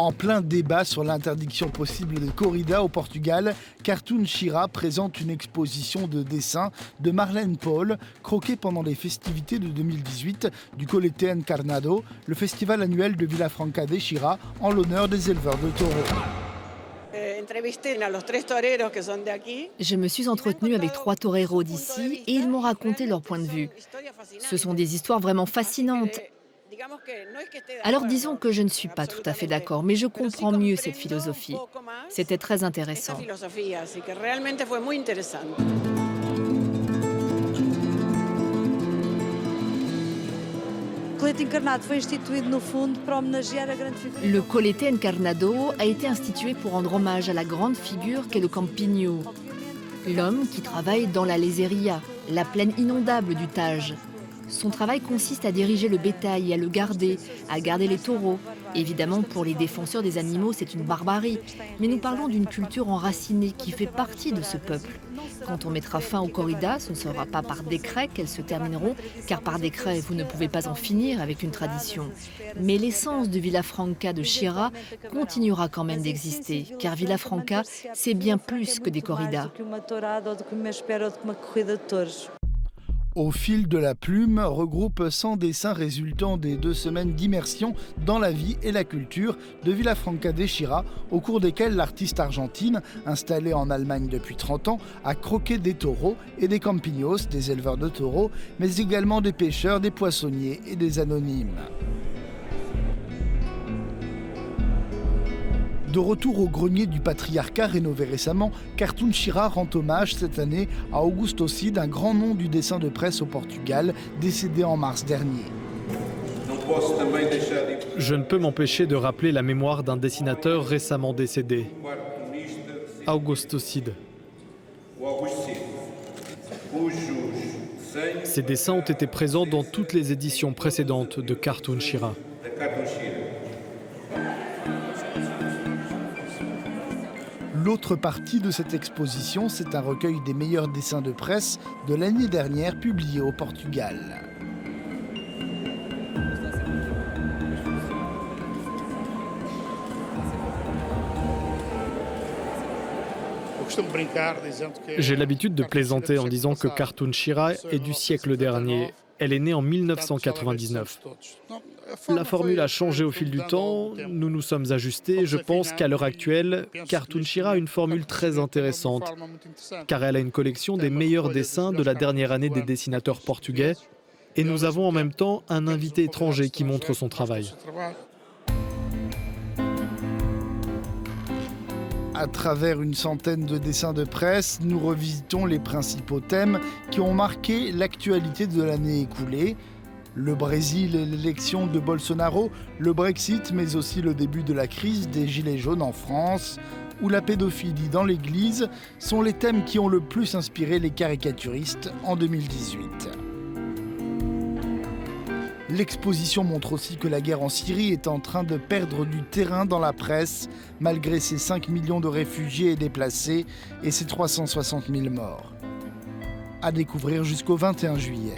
En plein débat sur l'interdiction possible de corrida au Portugal, Cartoon Chira présente une exposition de dessins de Marlene Paul, croquée pendant les festivités de 2018 du Colete Encarnado, le festival annuel de Vilafranca de Chira, en l'honneur des éleveurs de taureaux. Je me suis entretenue avec 3 toreros d'ici et ils m'ont raconté leur point de vue. Ce sont des histoires vraiment fascinantes. Alors disons que je ne suis pas tout à fait d'accord, mais je comprends mieux cette philosophie. C'était très intéressant. Le Colete Encarnado a été institué pour rendre hommage à la grande figure qu'est le Campinho, l'homme qui travaille dans la Lézeria, la plaine inondable du Tage. Son travail consiste à diriger le bétail et à garder les taureaux. Évidemment, pour les défenseurs des animaux, c'est une barbarie. Mais nous parlons d'une culture enracinée qui fait partie de ce peuple. Quand on mettra fin aux corridas, ce ne sera pas par décret qu'elles se termineront, car par décret, vous ne pouvez pas en finir avec une tradition. Mais l'essence de Vilafranca de Chira continuera quand même d'exister, car Vilafranca, c'est bien plus que des corridas. Au fil de la plume regroupe 100 dessins résultant des 2 semaines d'immersion dans la vie et la culture de Vilafranca de Chira, au cours desquelles l'artiste argentine, installée en Allemagne depuis 30 ans, a croqué des taureaux et des campinhos, des éleveurs de taureaux, mais également des pêcheurs, des poissonniers et des anonymes. De retour au grenier du patriarcat rénové récemment, Cartoon Chira rend hommage cette année à Augusto Cid, un grand nom du dessin de presse au Portugal, décédé en mars dernier. Je ne peux m'empêcher de rappeler la mémoire d'un dessinateur récemment décédé, Augusto Cid. Ses dessins ont été présents dans toutes les éditions précédentes de Cartoon Chira. L'autre partie de cette exposition, c'est un recueil des meilleurs dessins de presse de l'année dernière publié au Portugal. J'ai l'habitude de plaisanter en disant que Cartoon Chira est du siècle dernier. Elle est née en 1999. La formule a changé au fil du temps, nous nous sommes ajustés. Je pense qu'à l'heure actuelle, Cartoon Chira a une formule très intéressante, car elle a une collection des meilleurs dessins de la dernière année des dessinateurs portugais, et nous avons en même temps un invité étranger qui montre son travail. À travers une centaine de dessins de presse, nous revisitons les principaux thèmes qui ont marqué l'actualité de l'année écoulée. Le Brésil et l'élection de Bolsonaro, le Brexit, mais aussi le début de la crise des Gilets jaunes en France, ou la pédophilie dans l'Église, sont les thèmes qui ont le plus inspiré les caricaturistes en 2018. L'exposition montre aussi que la guerre en Syrie est en train de perdre du terrain dans la presse, malgré ses 5 millions de réfugiés et déplacés et ses 360 000 morts. À découvrir jusqu'au 21 juillet.